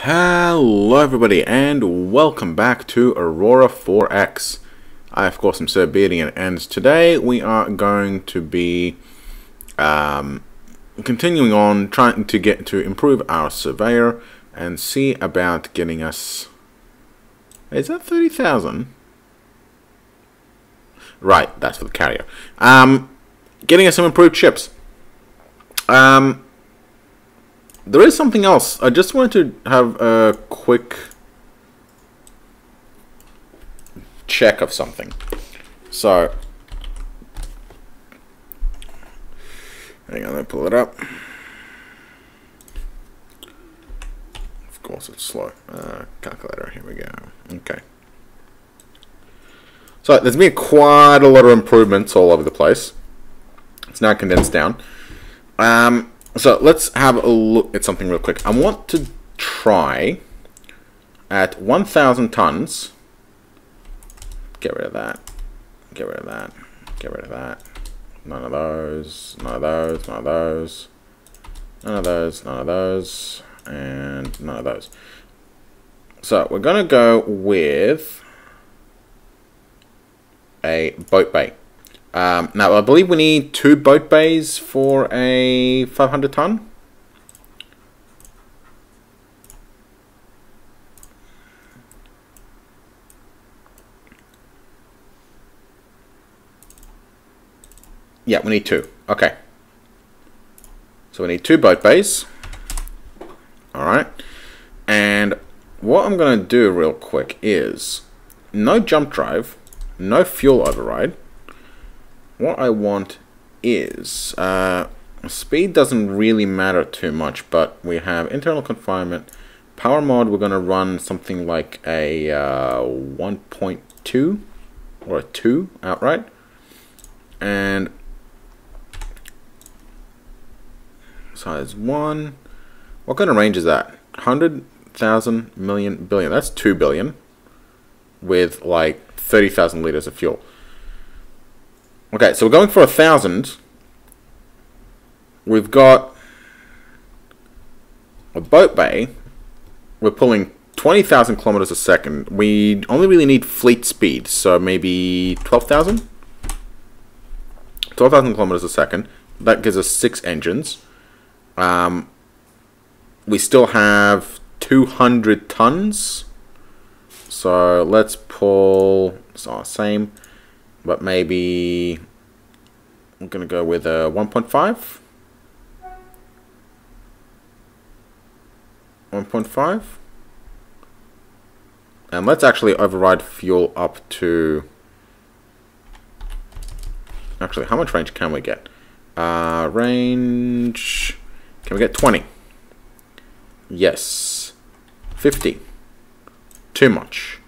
Hello everybody and welcome back to Aurora 4X. I of course am Sir Beardian, and today we are going to be continuing on trying to improve our surveyor and see about getting us, is that 30,000? Right, that's for the carrier. Getting us some improved ships. There is something else. I just wanted to have a quick check of something. So, hang on, let me pull it up. Of course it's slow. Calculator, here we go. Okay. So, there's been quite a lot of improvements all over the place. It's now condensed down. So let's have a look at something real quick. I want to try at 1,000 tons. Get rid of that. Get rid of that. Get rid of that. None of those. None of those. None of those. None of those. None of those. And none of those. So we're going to go with a boat bay. Now, I believe we need 2 boat bays for a 500 ton. Yeah, we need 2. Okay. So we need 2 boat bays. Alright. And what I'm going to do real quick is no jump drive, no fuel override. What I want is, speed doesn't really matter too much, but we have internal confinement. Power mod, we're going to run something like a 1.2 or a 2 outright. And size 1. What kind of range is that? 100,000, million, billion. That's 2 billion with like 30,000 liters of fuel. Okay, so we're going for 1,000. We've got a boat bay. We're pulling 20,000 kilometers a second. We only really need fleet speed, so maybe 12,000? 12,000 kilometers a second. That gives us 6 engines. We still have 200 tons. So let's pull, so same. But maybe I'm going to go with a 1.5. 1.5. And let's actually override fuel up to... Actually, how much range can we get? Range... Can we get 20? Yes. 50. Too much.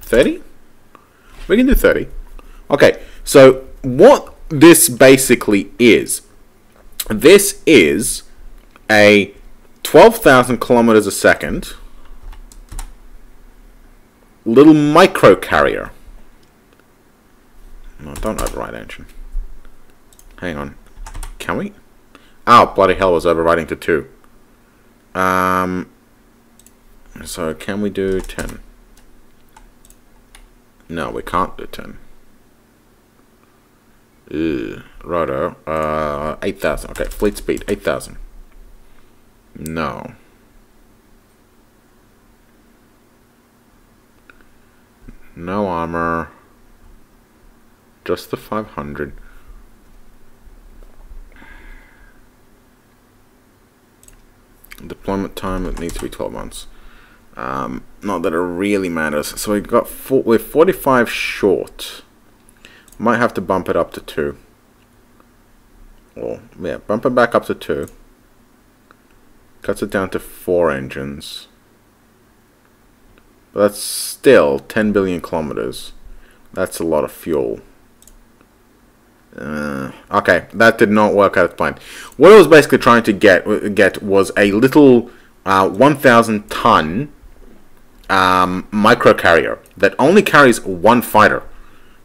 30? We can do 30. Okay, so what this basically is a 12,000 kilometers a second little micro carrier. No, don't override engine. Hang on. Can we? Oh, bloody hell, I was overriding to 2. So can we do 10? No, we can't do 10. Righto. 8,000. Okay, fleet speed, 8,000. No. No armor. Just the 500. Deployment time, it needs to be 12 months. Not that it really matters. So we're 45 short. Might have to bump it up to 2. Or, yeah, bump it back up to 2. Cuts it down to 4 engines. But that's still 10 billion kilometers. That's a lot of fuel. Okay, that did not work out as planned. What I was basically trying to get was a little 1,000 ton micro carrier that only carries 1 fighter.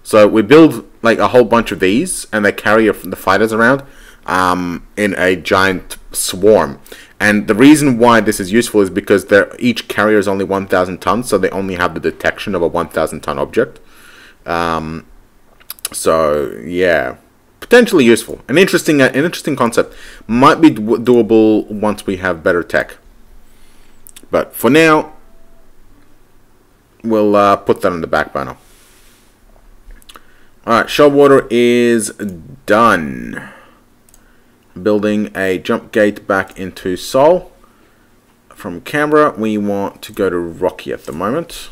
So we build like a whole bunch of these, and they carry the fighters around in a giant swarm. And the reason why this is useful is because each carrier is only 1,000 tons, so they only have the detection of a 1,000 ton object. So yeah, potentially useful. An interesting concept. Might be doable once we have better tech. But for now, we'll put that on the back burner. Alright, shell water is done. Building a jump gate back into Seoul. From Canberra, we want to go to Rocky at the moment.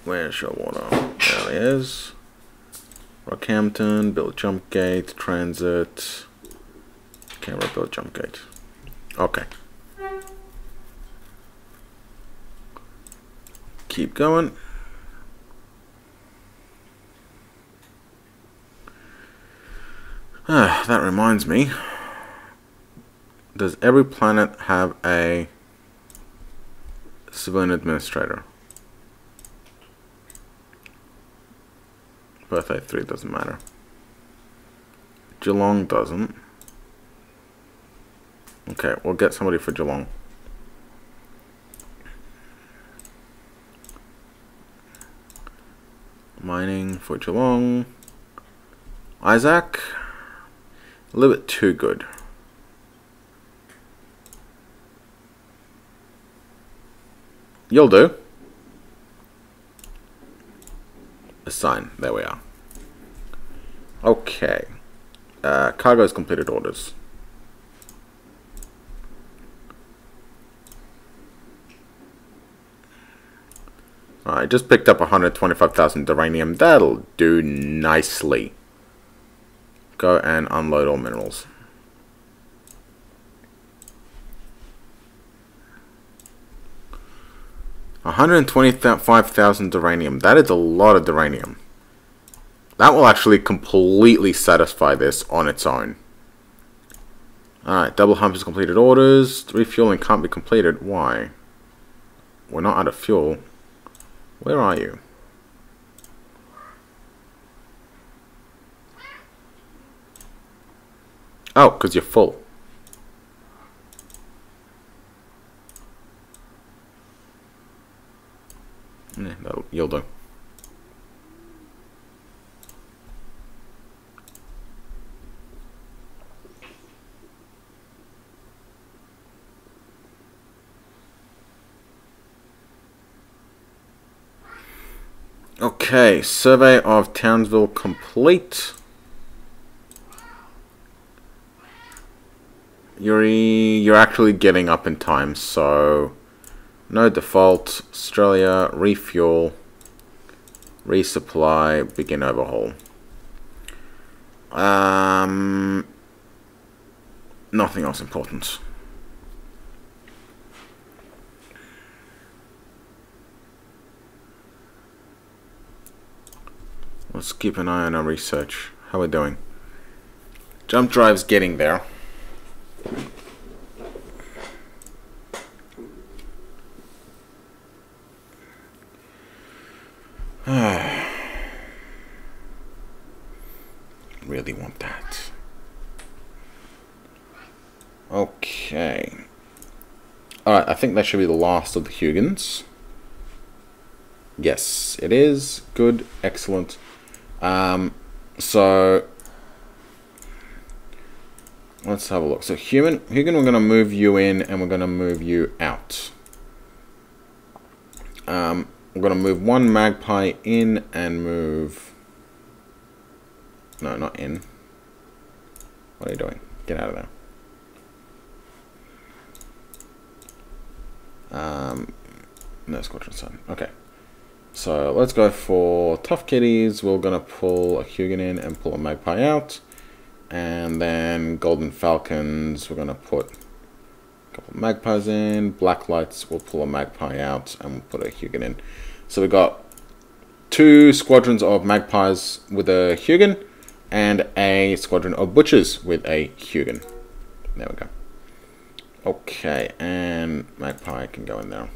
Where's shell water? There it is. Rockhampton, build jump gate, transit. Canberra, build jump gate. Okay. Keep going. That reminds me. Does every planet have a civilian administrator? Birthday 3 doesn't matter. Geelong doesn't. Okay, we'll get somebody for Geelong. Mining for Geelong. Isaac. A little bit too good. You'll do. Assign. There we are. Okay. Cargo's completed orders. I just picked up 125,000 uranium. That'll do nicely. Go and unload all minerals. $125,000 uranium. That is a lot of uranium. That will actually completely satisfy this on its own. Alright, double hump is completed orders. Refueling can't be completed. Why? We're not out of fuel. Where are you? Oh, because you're full. Yeah, you'll do. Okay, survey of Townsville complete. You're actually getting up in time, so no default. Australia, refuel, resupply, begin overhaul. Nothing else important. Let's keep an eye on our research. How are we doing? Jump drive's getting there. Really want that. Okay. Alright, I think that should be the last of the Huygens. Yes, it is. Good. Excellent. So let's have a look. So Huygen, we're going to move you in and we're going to move you out. We're going to move one Magpie in and move... No, not in. What are you doing? Get out of there. No Squadron Sun. Okay. So let's go for Tough Kitties. We're going to pull a Huygen in and pull a Magpie out. And then Golden Falcons, we're going to put a couple of Magpies in. Black Lights, we'll pull a Magpie out and we'll put a Huygen in. So we've got 2 squadrons of Magpies with a Huygen and a squadron of Butchers with a Huygen. There we go. Okay, and Magpie can go in there.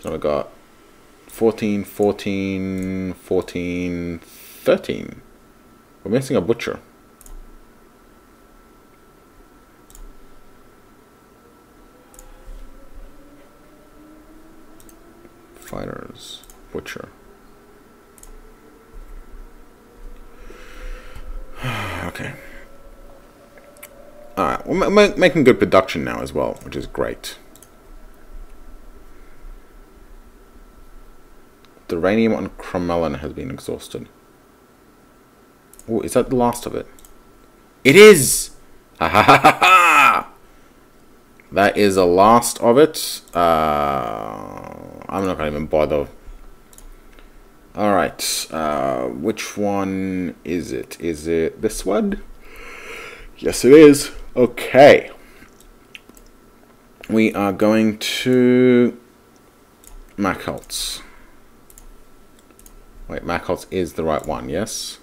So we've got 14, 14, 14, 13. We're missing a Butcher. Fighters. Butcher. Okay. Alright, we're making good production now as well, which is great. The uranium on Cromelin has been exhausted. Oh, is that the last of it? It is! Ha ha ha ha ha! That is the last of it. I'm not gonna even bother. Alright, which one is it? Is it this one? Yes, it is. Okay. We are going to Macholtz. Wait, Macholtz is the right one, yes?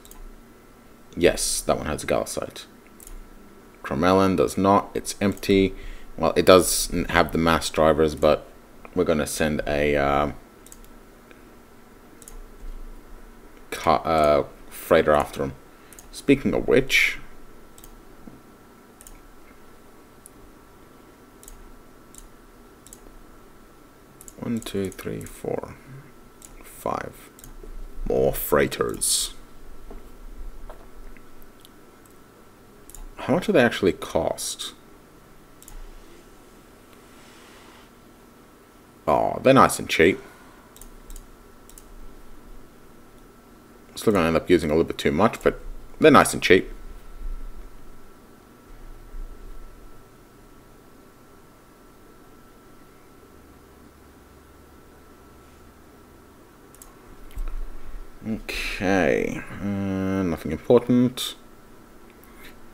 Yes, that one has a galisite. Cromelin does not. It's empty. Well, it does have the mass drivers, but we're going to send a freighter after him. Speaking of which, one, two, three, four, 5 more freighters. How much do they actually cost? Oh, they're nice and cheap. Still going to end up using a little bit too much, but they're nice and cheap. Okay, nothing important.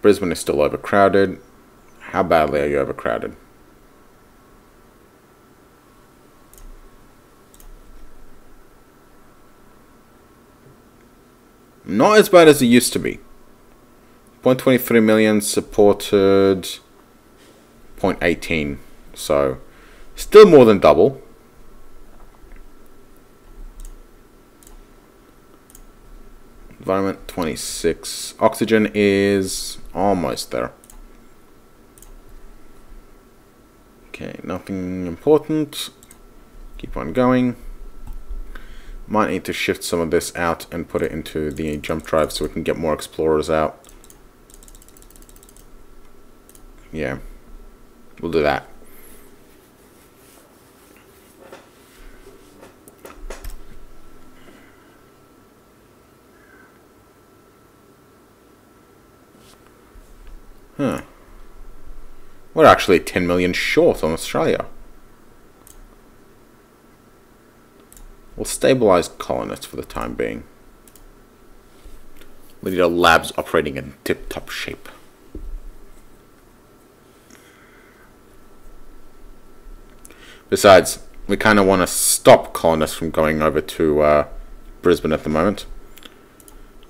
Brisbane is still overcrowded. How badly are you overcrowded? Not as bad as it used to be. 0.23 million supported 0.18. So, still more than double. Environment 26. Oxygen is almost there. Okay, nothing important. Keep on going. Might need to shift some of this out and put it into the jump drive so we can get more explorers out. Yeah, we'll do that. Huh. We're actually 10 million short on Australia. We'll stabilize colonists for the time being. We need our labs operating in tip-top shape. Besides, we kind of want to stop colonists from going over to Brisbane at the moment.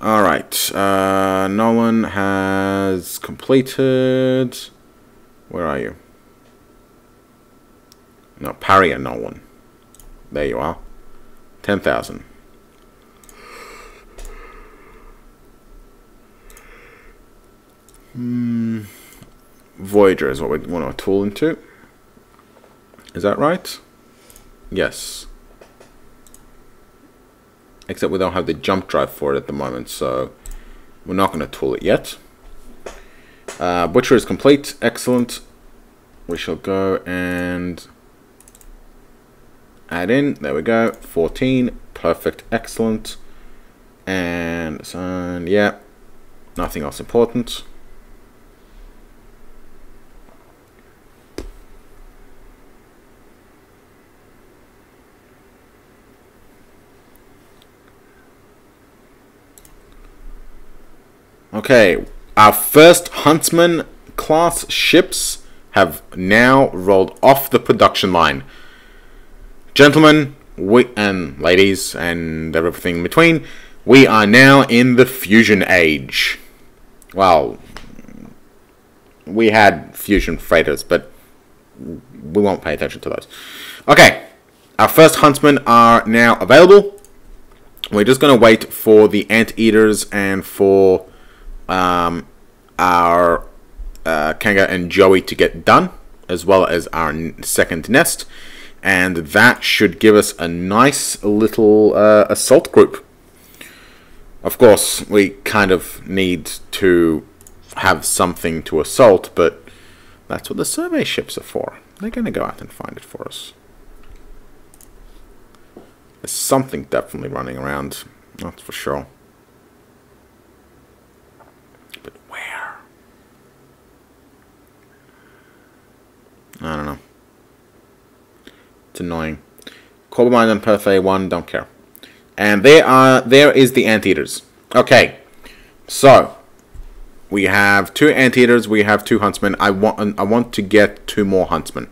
Alright, Nolan has completed... Where are you? No, Parry and Nolan. There you are. 10,000. Voyager is what we want to tool into. Is that right? Yes. Except we don't have the jump drive for it at the moment, so we're not going to tool it yet. Butcher is complete. Excellent. We shall go and add in. There we go. 14. Perfect. Excellent. And yeah. Nothing else important. Okay, our first Huntsman class ships have now rolled off the production line. Gentlemen, and ladies, and everything in between, we are now in the fusion age. Well, we had fusion freighters, but we won't pay attention to those. Okay, our first Huntsmen are now available. We're just going to wait for the Anteaters and for our Kanga and Joey to get done, as well as our second nest. and that should give us a nice little assault group. Of course, we kind of need to have something to assault, but that's what the survey ships are for. They're going to go out and find it for us. There's something definitely running around, that's for sure. But where? I don't know. It's annoying. Corbomine and Perth A1, don't care. And there is the anteaters. Okay, so we have 2 anteaters, we have 2 huntsmen. I want to get 2 more huntsmen.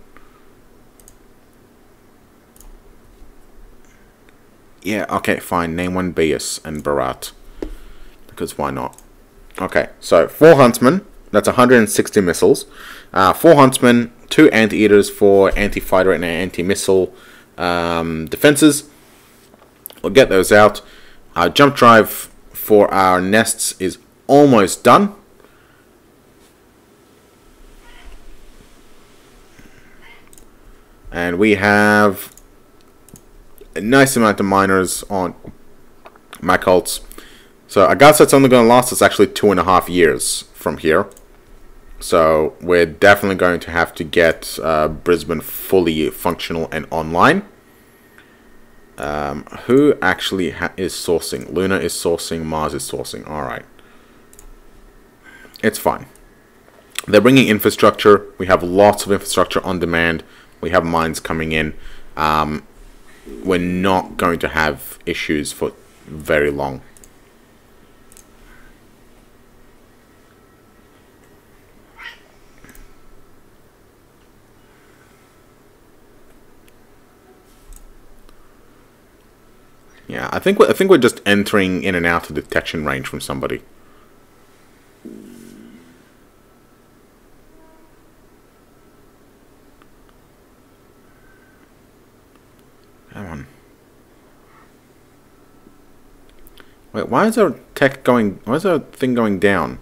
Yeah, okay, fine. Name one Bias and Barat. Because why not? Okay, so 4 huntsmen. That's 160 missiles. 4 huntsmen, 2 anteaters for anti-fighter and anti-missile defenses. We'll get those out. Our jump drive for our nests is almost done. And we have a nice amount of miners on Macholts. So a gas that's only going to last us actually 2.5 years from here. So we're definitely going to have to get Brisbane fully functional and online. Who actually is sourcing? Luna is sourcing, Mars is sourcing. Alright. It's fine. They're bringing infrastructure. We have lots of infrastructure on demand. We have mines coming in. We're not going to have issues for very long. Yeah, I think we're just entering in and out of detection range from somebody. Come on. Wait, why is our tech going? Why is our thing going down?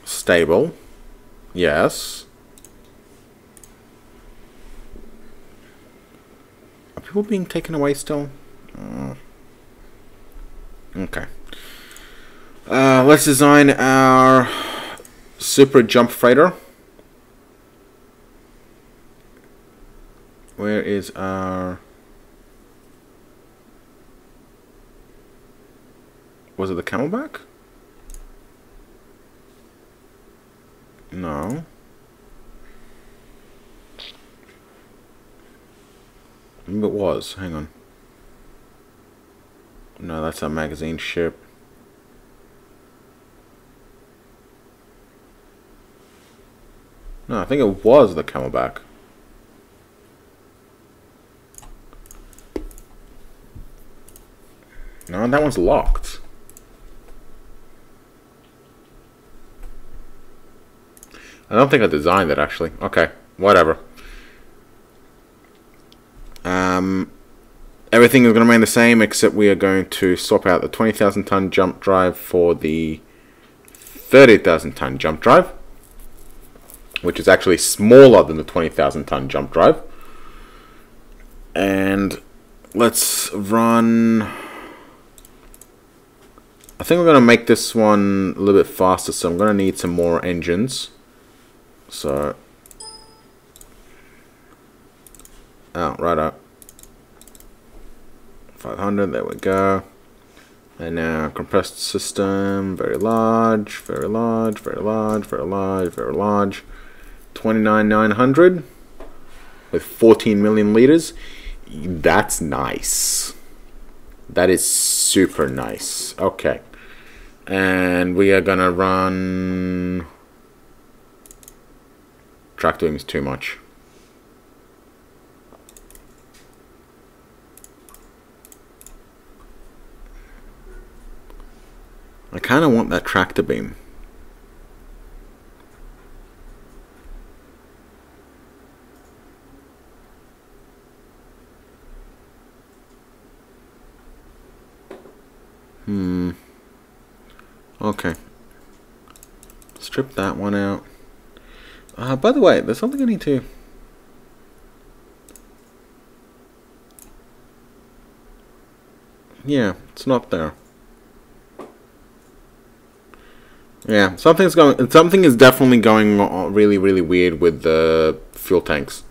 Stable. Yes. Are people being taken away still? Okay. Let's design our super jump freighter. Where is our... Was it the Camelback? No. Maybe it was. Hang on. No, that's our magazine ship. No, I think it was the Camelback. No, that one's locked. I don't think I designed it, actually. Okay, whatever. Everything is going to remain the same, except we are going to swap out the 20,000 ton jump drive for the 30,000 ton jump drive, which is actually smaller than the 20,000 ton jump drive. And let's run... I think we're going to make this one a little bit faster, so I'm going to need some more engines. So... Oh, right up. 500, there we go. And now compressed system, very large, very large, very large, very large, very large. 29,900 with 14 million liters. That's nice. That is super nice. Okay. And we are gonna run... Tractor beam is too much. I kind of want that tractor beam. Okay. Strip that one out. By the way, there's something I need to... Yeah, it's not there. Yeah, something is definitely going on really, really weird with the fuel tanks.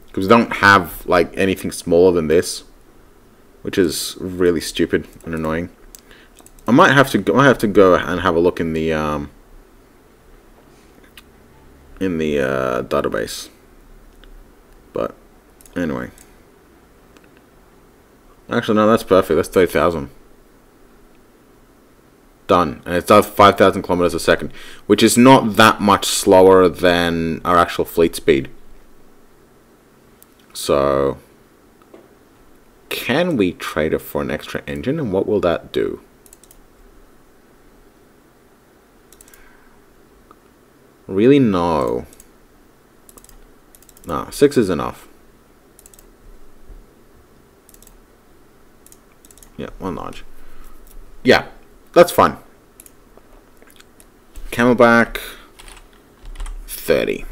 Because we don't have, like, anything smaller than this. Which is really stupid and annoying. I might have to go and have a look in the database. But anyway, actually no, that's perfect. That's 30,000. Done, and it does 5,000 kilometers a second, which is not that much slower than our actual fleet speed. So, can we trade it for an extra engine, and what will that do? Really, no. No, 6 is enough. Yeah, 1 large. Yeah, that's fine. Camelback 30.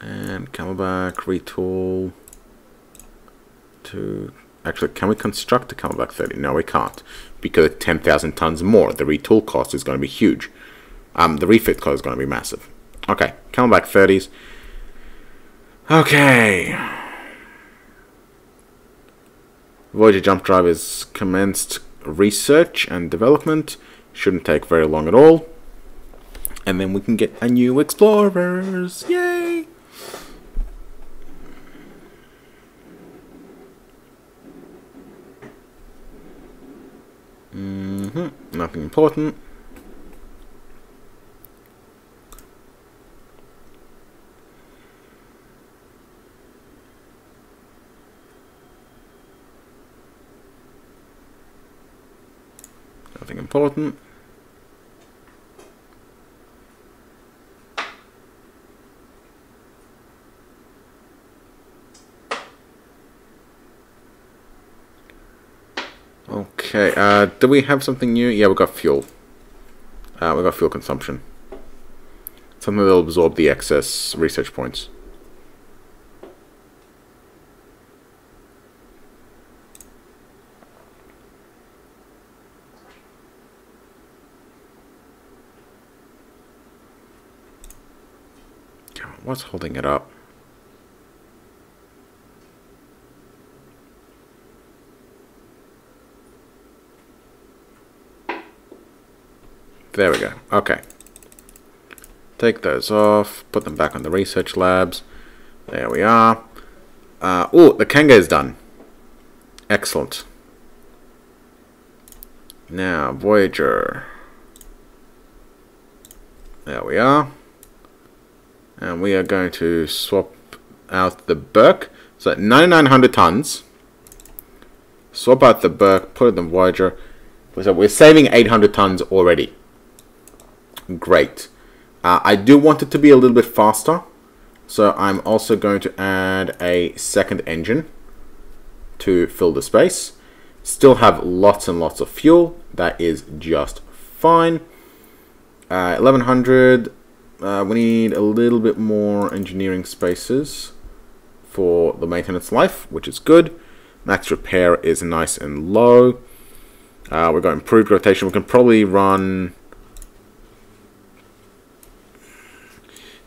And camelback retool to... Actually, can we construct the camelback 30? No, we can't. Because 10,000 tons more. The retool cost is going to be huge. The refit cost is going to be massive. Okay, camelback 30s. Okay. Voyager jump drive is commenced research and development. Shouldn't take very long at all. And then we can get a new explorers. Yay! Nothing important. Nothing important. Okay, do we have something new? Yeah, we got fuel. We got fuel consumption. Something that'll absorb the excess research points. What's holding it up? There we go. Okay. Take those off. Put them back on the research labs. There we are. Oh, the Kanga is done. Excellent. Now, Voyager. There we are. And we are going to swap out the Burke. So 9,900 tons. Swap out the Burke, put it in Voyager. So we're saving 800 tons already. Great. I do want it to be a little bit faster. So I'm also going to add a second engine to fill the space. Still have lots and lots of fuel. That is just fine. 1,100. We need a little bit more engineering spaces for the maintenance life, which is good. Max repair is nice and low. We've got improved rotation. We can probably run...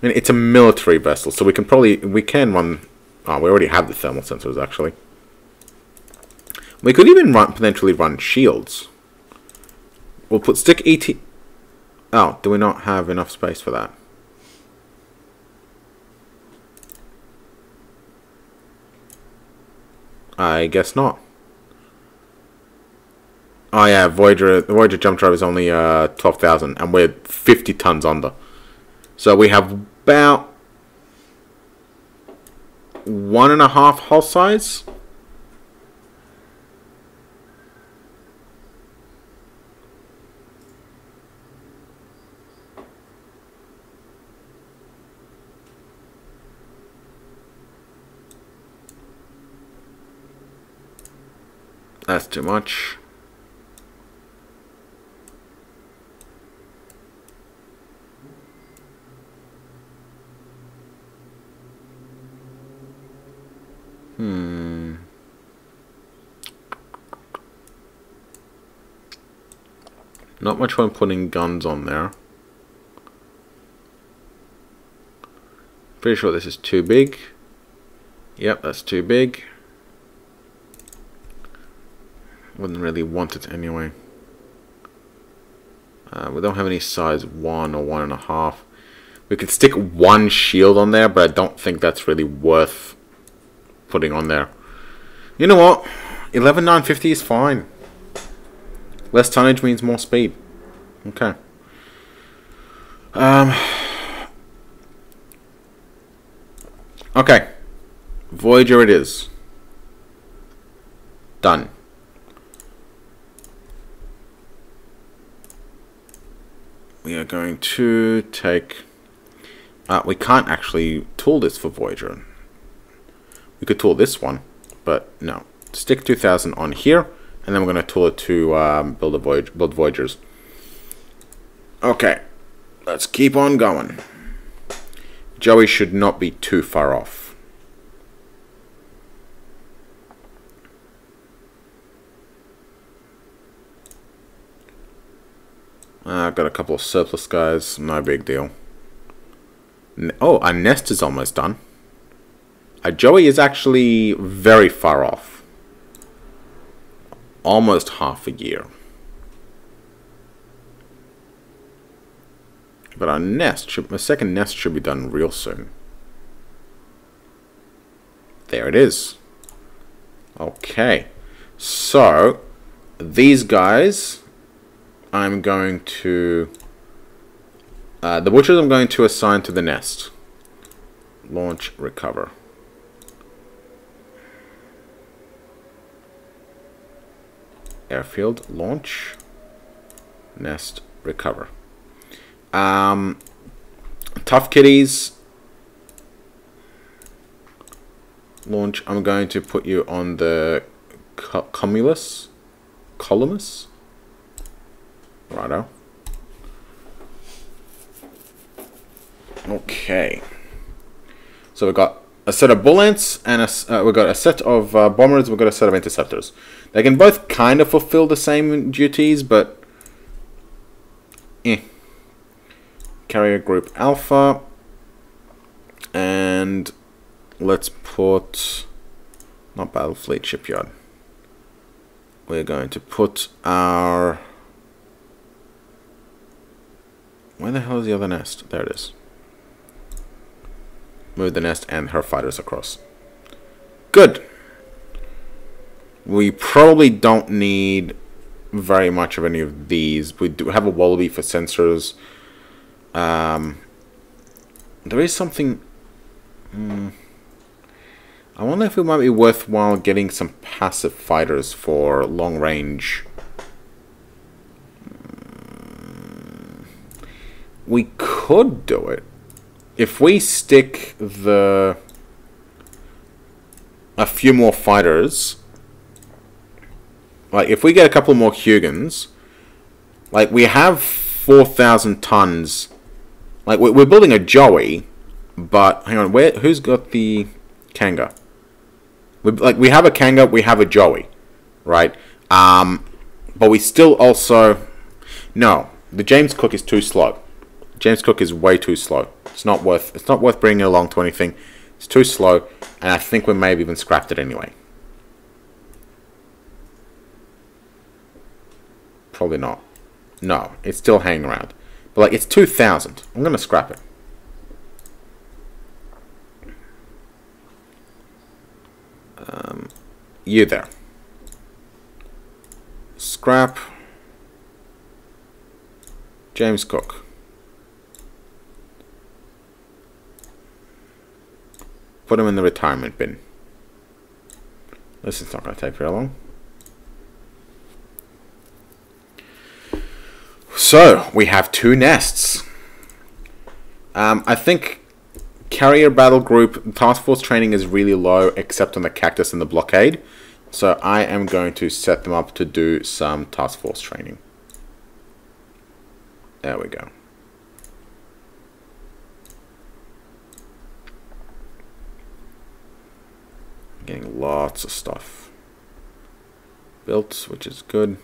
I mean, it's a military vessel, so we can run... Oh, we already have the thermal sensors, actually. We could even potentially run shields. We'll put stick ET... Oh, do we not have enough space for that? I guess not. Oh yeah, the Voyager jump drive is only 12,000, and we're 50 tons under. So we have about 1.5 hull size. That's too much. Not much fun putting guns on there. Pretty sure this is too big. Yep, that's too big. Wouldn't really want it anyway. We don't have any size 1 or 1.5. We could stick one shield on there, but I don't think that's really worth putting on there. You know what? 11,950 is fine. Less tonnage means more speed. Okay. Okay. Voyager it is. Done. We are going to take... we can't actually tool this for Voyager. We could tool this one, but no. Stick 2000 on here, and then we're going to tool it to build Voyagers. Okay. Let's keep on going. Joey should not be too far off. I've got a couple of surplus guys, no big deal. Oh, our nest is almost done. Joey is actually very far off. Almost half a year. But our second nest should be done real soon. There it is. Okay. So, these guys... I'm going to... the butchers I'm going to assign to the nest. Launch, recover. Airfield, launch. Nest, recover. Tough kitties. Launch, I'm going to put you on the Cumulus. Columus. Righto. Okay. So we've got a set of bullets and we've got a set of bombers. We've got a set of interceptors. They can both kind of fulfill the same duties, but Carrier Group Alpha, and let's put not Battle Fleet Shipyard. We're going to put our... Where the hell is the other nest? There it is. Move the nest and her fighters across. Good. We probably don't need very much of any of these. We do have a wallaby for sensors. There is something... I wonder if it might be worthwhile getting some passive fighters for long range. We could do it if we stick a few more fighters. Like if we get a couple more Hugans, like we have 4,000 tons. Like we're building a Joey, but hang on, who's got the Kanga? We have a Kanga, we have a Joey, right? But we still also no. The James Cook is too slow. James Cook is way too slow. It's not worth bringing it along to anything. It's too slow, and I think we may have even scrapped it anyway. Probably not. No, it's still hanging around. But like, it's 2,000. I'm gonna scrap it. You there. Scrap. James Cook. Put him in the retirement bin. This is not going to take very long. So, we have 2 nests. I think Carrier Battle Group Task Force training is really low, except on the Cactus and the Blockade. So, I am going to set them up to do some Task Force training. There we go. Getting lots of stuff built, which is good.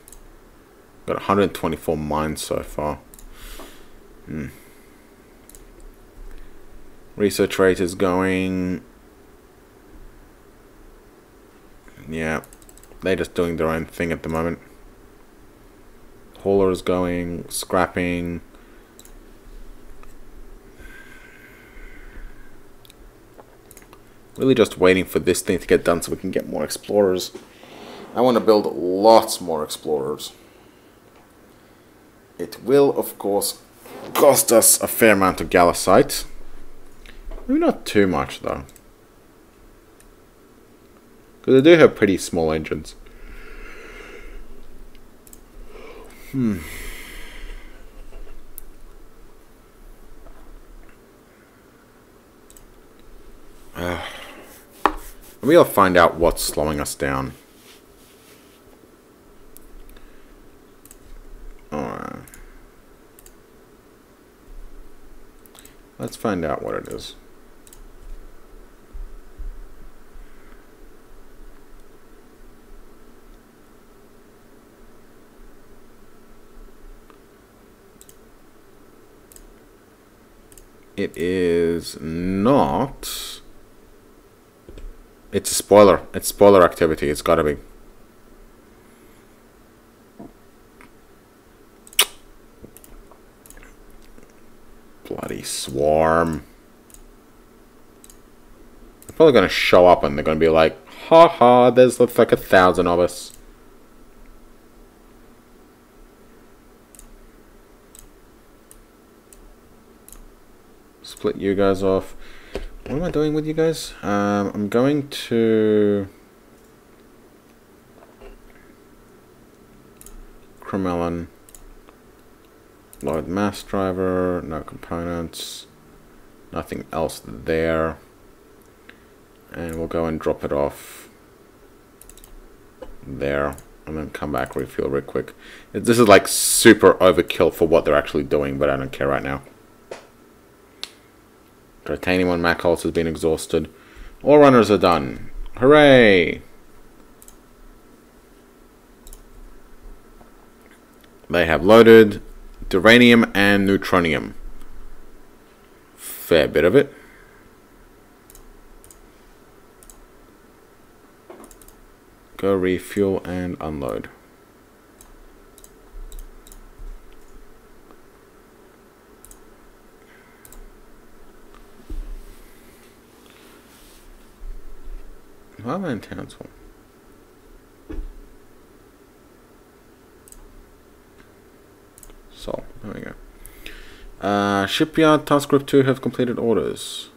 Got 124 mines so far. Research rate is going... Yeah, they're just doing their own thing at the moment. Hauler is going, scrapping. Really just waiting for this thing to get done so we can get more explorers. I want to build lots more explorers. It will, of course, cost us a fair amount of gallicite. Maybe not too much, though. Because they do have pretty small engines. Maybe I'll find out what's slowing us down. Alright. Let's find out what it is. It is not... It's a spoiler. It's spoiler activity. It's gotta be. Bloody swarm. They're probably gonna show up and they're gonna be like, ha ha, there's like 1,000 of us. Split you guys off. What am I doing with you guys? I'm going to Cremelin. Load mass driver, no components, nothing else there. And we'll go and drop it off there and then come back, refuel real quick. This is like super overkill for what they're actually doing, but I don't care right now. Titanium on Macholz has been exhausted. All runners are done. Hooray! They have loaded duranium and neutronium. Fair bit of it. Go refuel and unload. How am I in Townsville? So, there we go. Shipyard Task Group 2 have completed orders.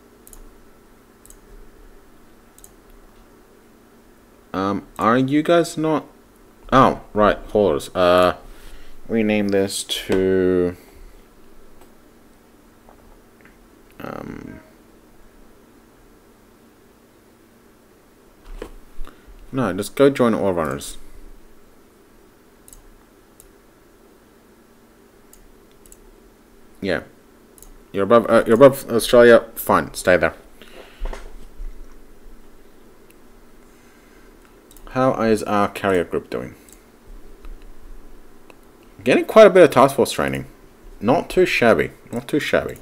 Are you guys not... Oh, right, haulers. Rename this to... No, just go join all runners. Yeah. You're above Australia, fine, stay there. How is our carrier group doing? Getting quite a bit of task force training. Not too shabby, not too shabby.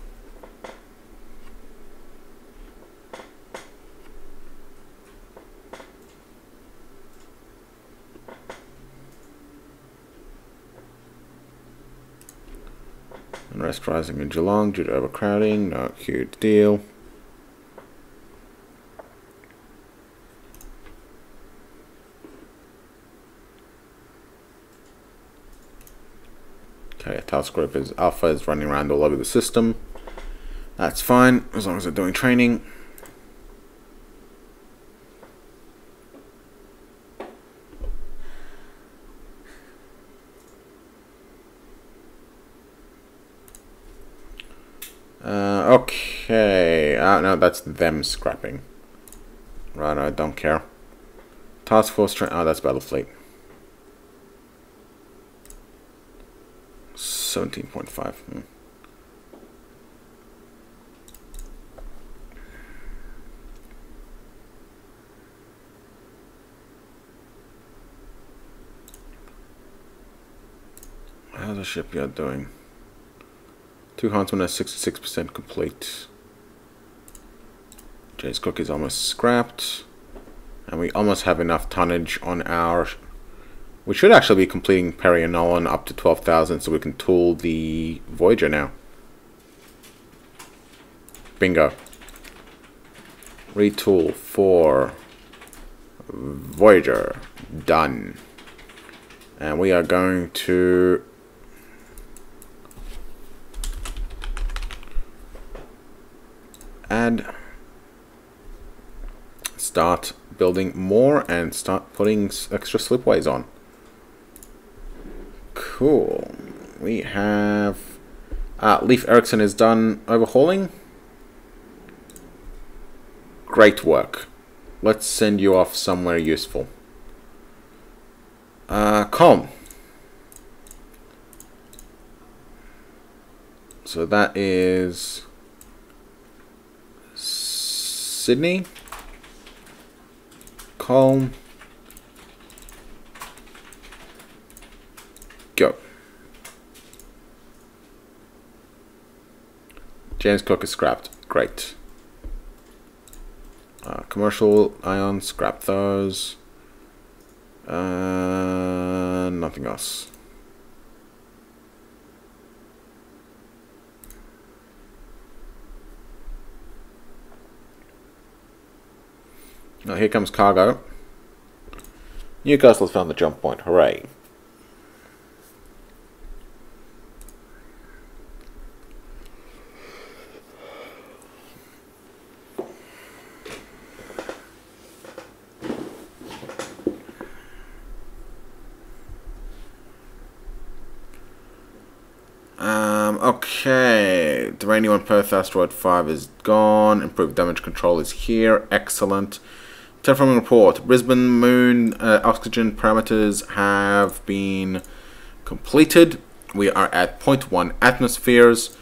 Unrest rising in Geelong due to overcrowding, no huge deal. Okay, task group is Alpha is running around all over the system. That's fine, as long as they're doing training. Okay, no, that's them scrapping. Right, I don't care. Task force train. Oh, that's Battlefleet. 17.5. How's the shipyard doing? 2 huntsmen are 66% complete. Jay's cook is almost scrapped. And we almost have enough tonnage on our... We should actually be completing Perry and Nolan up to 12,000 so we can tool the Voyager now. Bingo. Retool for Voyager. Done. And we are going to... add... start building more and start putting extra slipways on. Cool. We have... Leif Erikson is done overhauling. Great work. Let's send you off somewhere useful. Calm. So that is... Sydney. Calm. Go. James Cook is scrapped. Great. Commercial ion, scrap those. Nothing else. Now here comes cargo. Newcastle's found the jump point. Hooray. Okay, Duranium on Perth Asteroid 5 is gone. Improved damage control is here. Excellent. Terraforming report. Brisbane Moon oxygen parameters have been completed. We are at 0.1 atmospheres.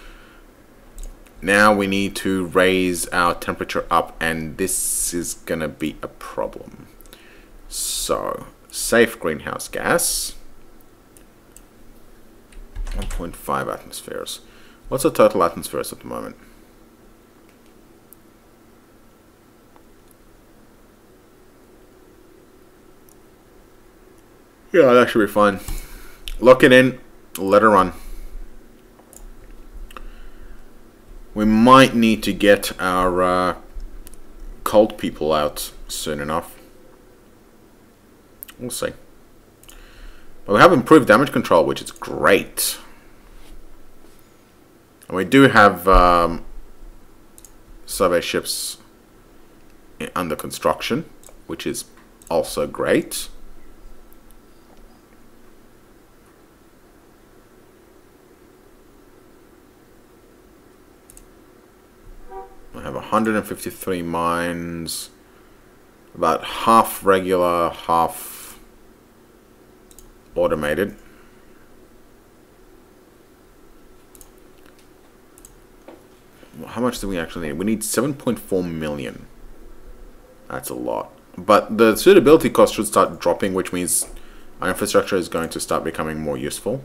Now we need to raise our temperature up, and this is gonna be a problem. So, safe greenhouse gas. 1.5 atmospheres. What's the total atmospheres at the moment? Yeah, that should be fine. Lock it in. Let her run. We might need to get our cold people out soon enough. We'll see. But we have improved damage control, which is great. And we do have survey ships under construction, which is also great. I have 153 mines, about half regular, half automated. How much do we actually need? We need 7.4 million. That's a lot. But the suitability cost should start dropping, which means our infrastructure is going to start becoming more useful.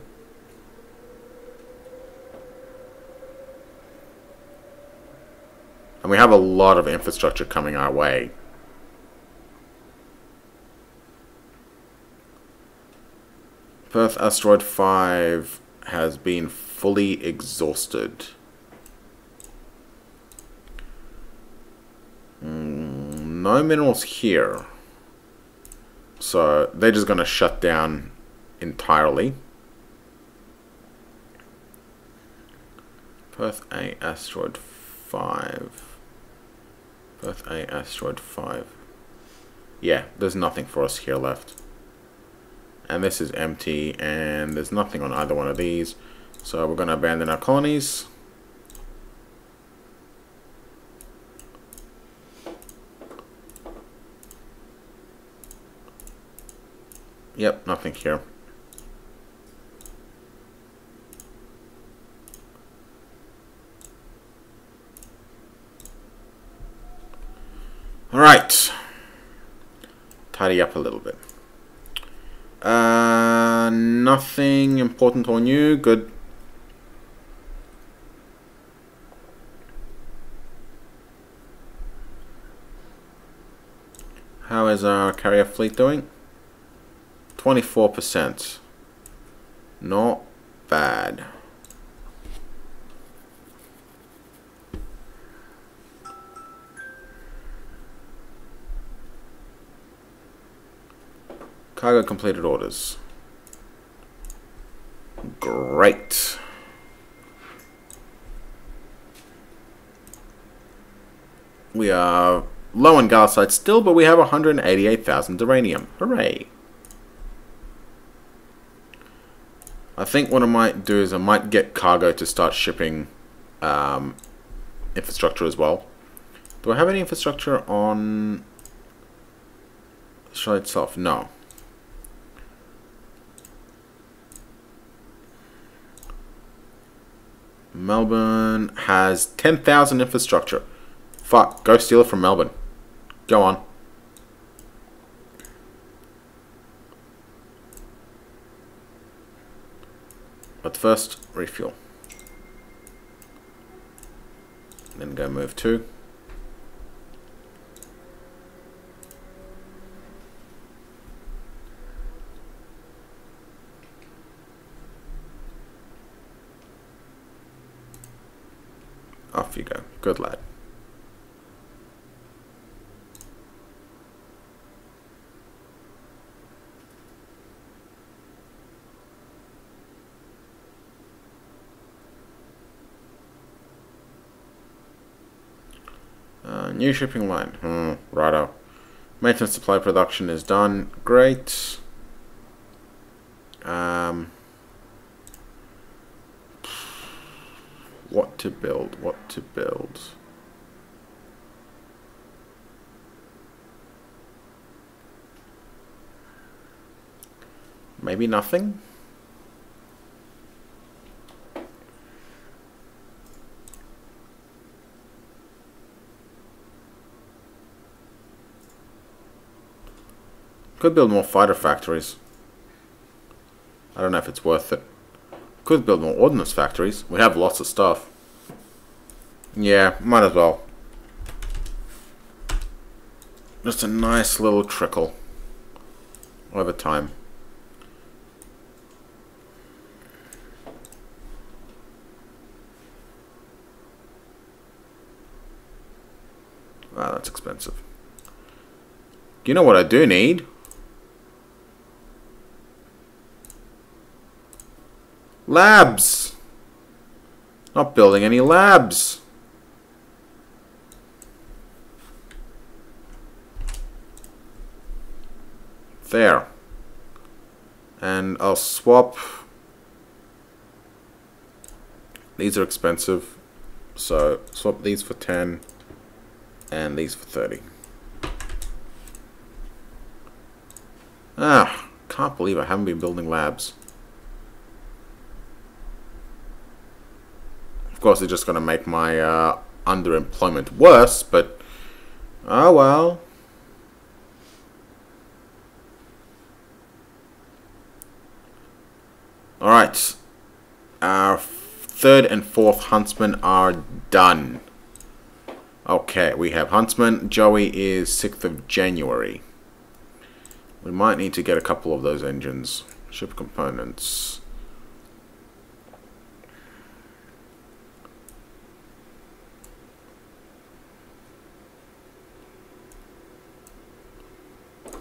And we have a lot of infrastructure coming our way. Perth Asteroid 5 has been fully exhausted. No minerals here. So they're just going to shut down entirely. Perth A Asteroid 5. Perth A Asteroid 5. Yeah, there's nothing for us here left. And this is empty, and there's nothing on either one of these. So we're going to abandon our colonies. Yep, nothing here. Alright. Tidy up a little bit. Nothing important or new. Good. How is our carrier fleet doing? 24%. Not bad. Cargo completed orders. Great. We are low on gallicite still, but we have 188,000 uranium. Hooray. I think what I might do is I might get cargo to start shipping infrastructure as well. Do I have any infrastructure on Australia itself? No. Melbourne has 10,000 infrastructure. Fuck, go steal it from Melbourne. Go on. But first, refuel. Then go move 2. Off you go. Good lad. New shipping line. Righto. Maintenance supply production is done. Great. What to build? What to build? Maybe nothing? Could build more fighter factories. I don't know if it's worth it. Could build more ordnance factories. We have lots of stuff. Yeah, might as well. Just a nice little trickle over time. Wow, that's expensive. You know what I do need? Labs! Not building any labs. There. And I'll swap. These are expensive. So swap these for 10 and these for 30. Ah, can't believe I haven't been building labs. Of course, it's just going to make my underemployment worse, but oh well. Alright. Our 3rd and 4th huntsmen are done. Okay, we have huntsman. Joey is 6th of January. We might need to get a couple of those engines. Ship components.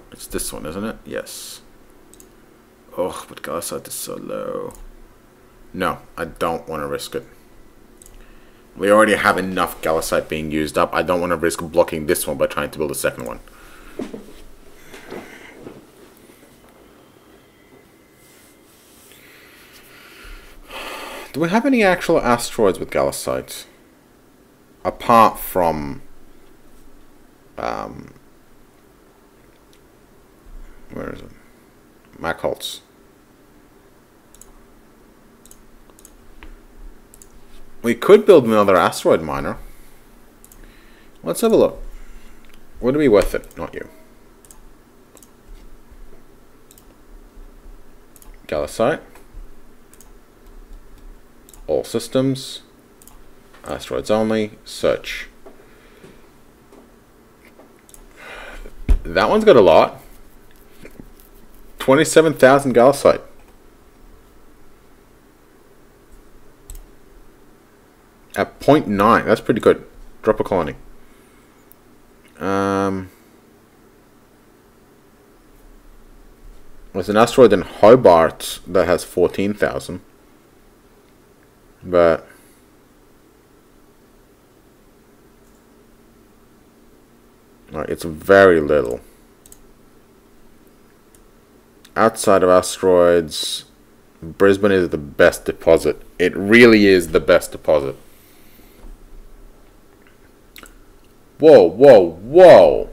It's this one, isn't it? Yes. Oh, but gallicite is so low. No, I don't want to risk it. We already have enough gallicite being used up. I don't want to risk blocking this one by trying to build a second one. Do we have any actual asteroids with gallicite? Apart from... where is it? Macholtz. We could build another asteroid miner. Let's have a look. Would it be worth it? Not you. Gallicite. All systems. Asteroids only. Search. That one's got a lot. 27,000 Gallicite. At 0.9. That's pretty good. Drop a colony. There's an asteroid in Hobart that has 14,000. But it's very little. Outside of asteroids, Brisbane is the best deposit. It really is the best deposit. Whoa, whoa, whoa.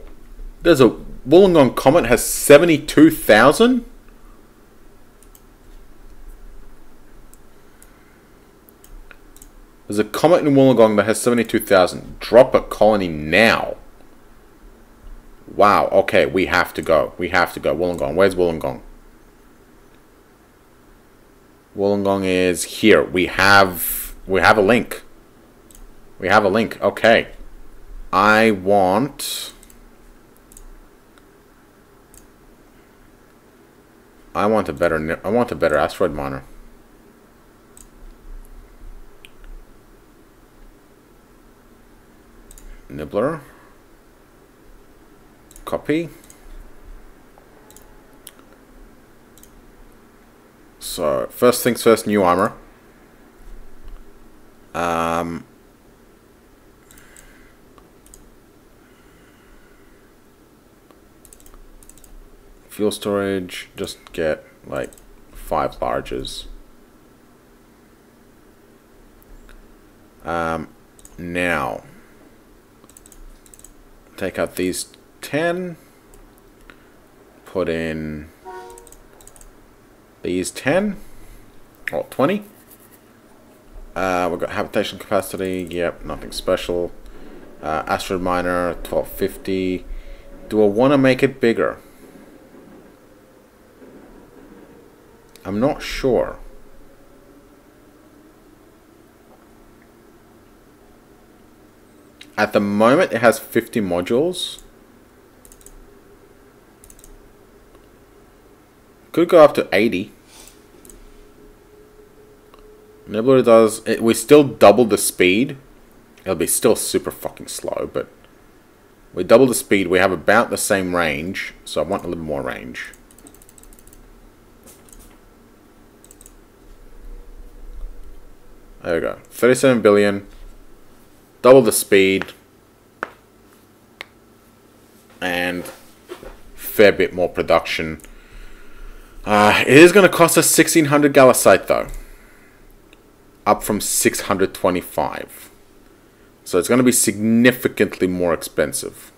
There's a Wollongong Comet has 72,000? There's a comet in Wollongong that has 72,000. Drop a colony now. Wow, okay, we have to go. We have to go. Wollongong. Where's Wollongong? Wollongong is here. We have a link. We have a link. Okay. I want a better asteroid miner. Nibbler. Copy. So, first things first, new armor. Fuel storage, just get like 5 larges. Now, take out these 10, put in these 10, or 20. We've got habitation capacity, yep, nothing special. Asteroid miner, 1250. Do I want to make it bigger? I'm not sure. At the moment, it has 50 modules. Could go up to 80. Nibbler does... we still double the speed. It'll be still super fucking slow, but... we double the speed. We have about the same range, so I want a little more range. There we go. 37 billion. Double the speed. And fair bit more production. It is going to cost us 1,600 Gallicite though. Up from 625. So it's going to be significantly more expensive.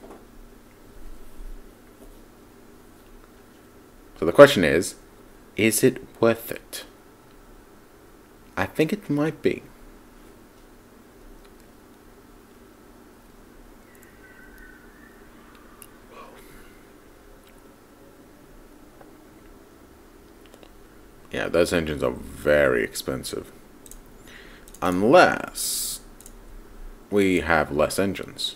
So the question is it worth it? I think it might be. Yeah, those engines are very expensive. Unless we have less engines.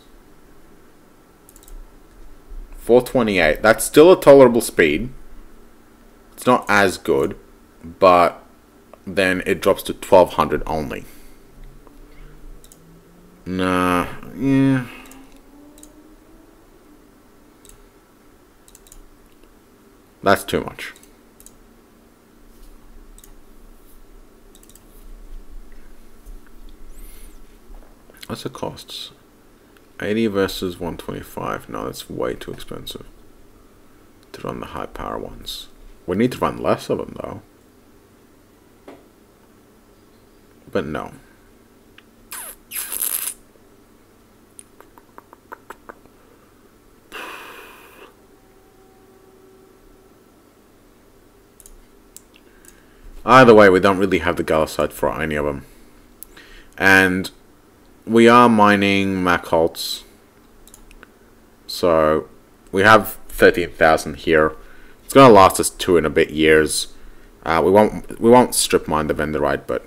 428. That's still a tolerable speed. It's not as good, but then it drops to 1200 only. Nah, yeah. That's too much. What's the costs? 80 versus 125. No, that's way too expensive to run the high power ones. We need to run less of them though. But no. Either way, we don't really have the Gallicite for any of them. And we are mining Macholts. So we have 13,000 here. It's going to last us 2 and a bit years. We won't strip mine the vendor right, but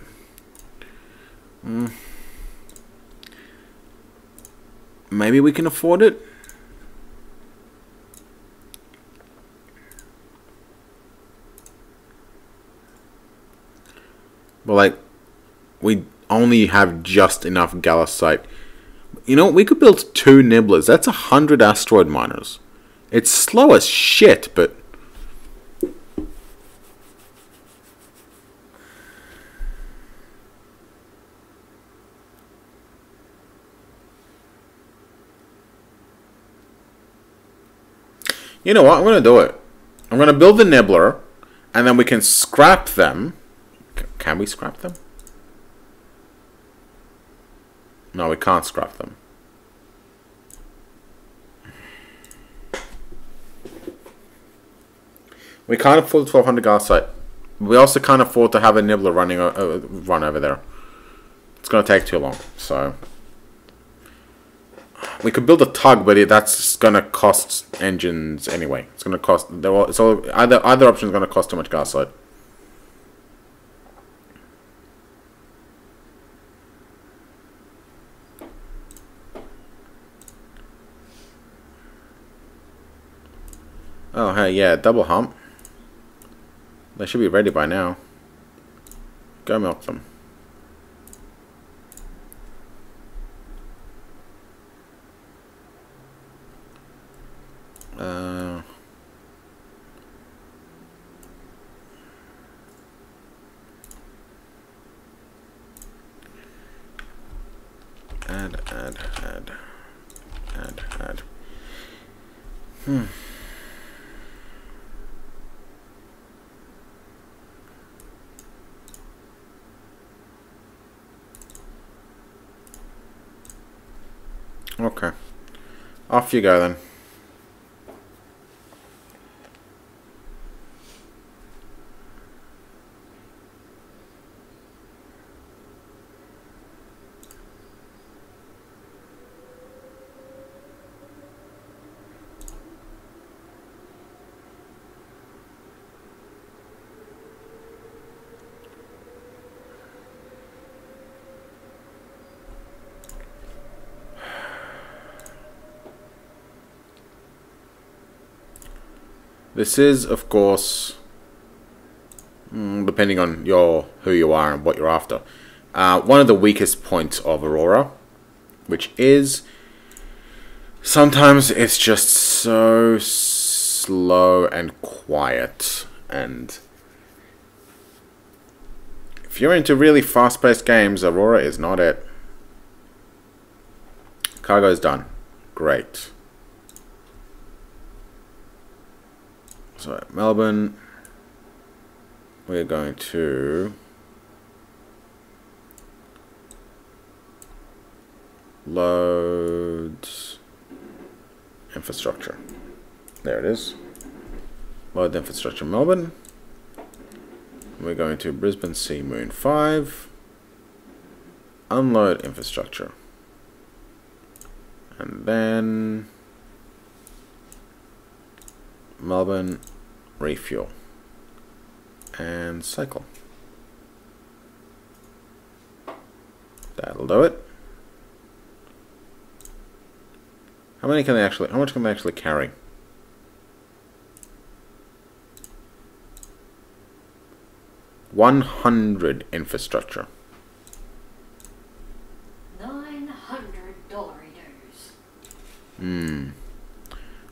maybe we can afford it. But like, we only have just enough gallusite. You know, we could build 2 nibblers. That's 100 asteroid miners. It's slow as shit, but you know what? I'm going to do it. I'm going to build the nibbler, and then we can scrap them. Can we scrap them? No, we can't scrap them. We can't afford 1200 gallusite. We also can't afford to have a nibbler run over there. It's going to take too long, so... We could build a tug, but that's going to cost engines anyway. It's going to cost... Either option is going to cost too much gallusite. Oh, hey, yeah, double hump. They should be ready by now. Go milk them. Add. Okay. Off you go then. This is, of course, depending on who you are and what you're after, one of the weakest points of Aurora, which is sometimes it's just so slow and quiet, and if you're into really fast-paced games, Aurora is not it. Cargo's done. Great. So, Melbourne, we're going to load infrastructure. There it is. Load infrastructure Melbourne. We're going to Brisbane C Moon 5. Unload infrastructure. And then Melbourne refuel and cycle. That'll do it. How much can they actually carry? $100 infrastructure. $900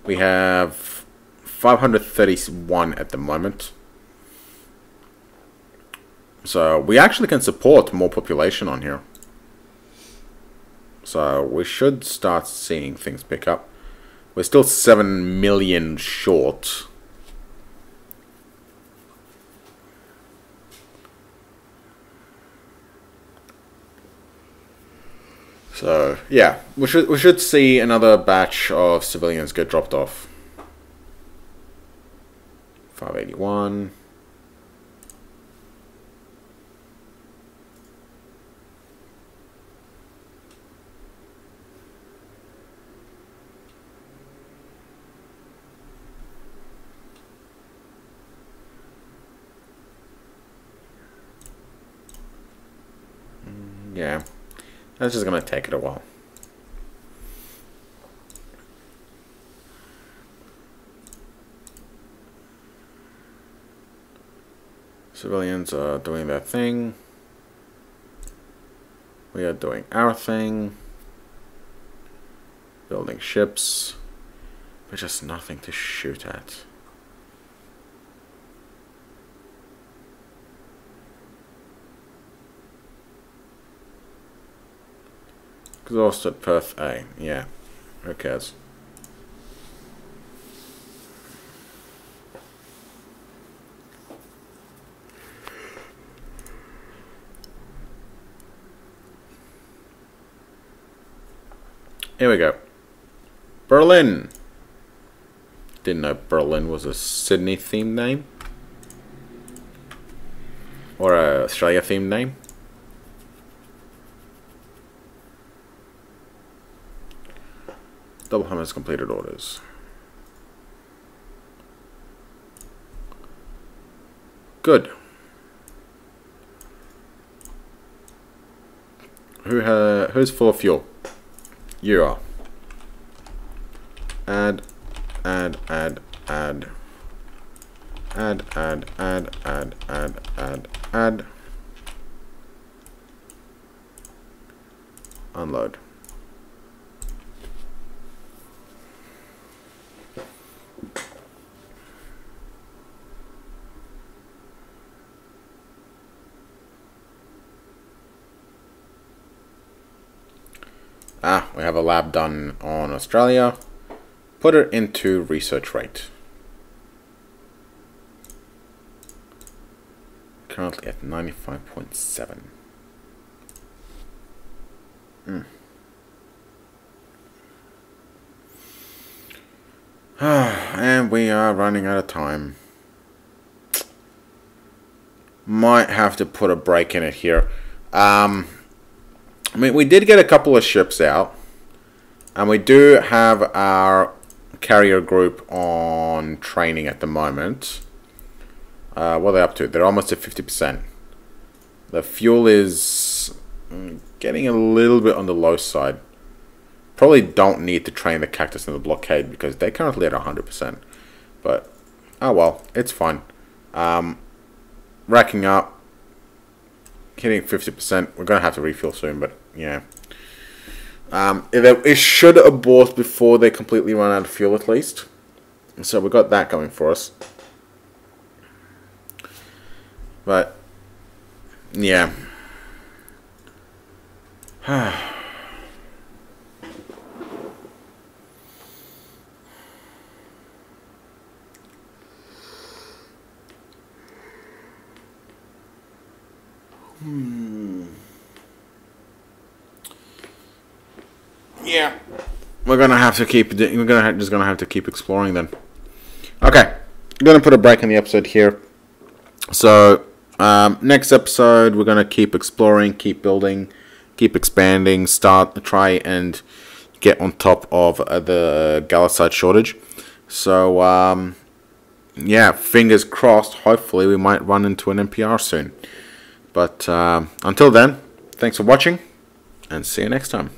We have 531 at the moment. So we actually can support more population on here. So we should start seeing things pick up. We're still 7 million short. So yeah, we should see another batch of civilians get dropped off. 581. Yeah, that's just gonna take it a while. Civilians are doing their thing. We are doing our thing. Building ships. But just nothing to shoot at. Exhausted Perth A. Yeah. Who cares? Here we go. Berlin. Didn't know Berlin was a Sydney themed name. Or a Australia themed name. Double Hummers completed orders. Good. Who's full of fuel? You are. Add. Unload. We have a lab done on Australia. Put it into research rate. Currently at 95.7. And we are running out of time. Might have to put a break in it here. I mean, we did get a couple of ships out. And we do have our carrier group on training at the moment. What are they up to? They're almost at 50%. The fuel is getting a little bit on the low side. Probably don't need to train the Cactus and the Blockade because they're currently at 100%. But, oh well, it's fine. Racking up. Hitting 50%. We're going to have to refuel soon, but yeah. It should abort before they completely run out of fuel at least. So we got that going for us. But, yeah. Yeah, we're gonna have to keep. Just gonna have to keep exploring then. Okay, I'm gonna put a break in the episode here. So next episode, we're gonna keep exploring, keep building, keep expanding. Try and get on top of the Gallicite shortage. So yeah, fingers crossed. Hopefully, we might run into an NPR soon. But until then, thanks for watching, and see you next time.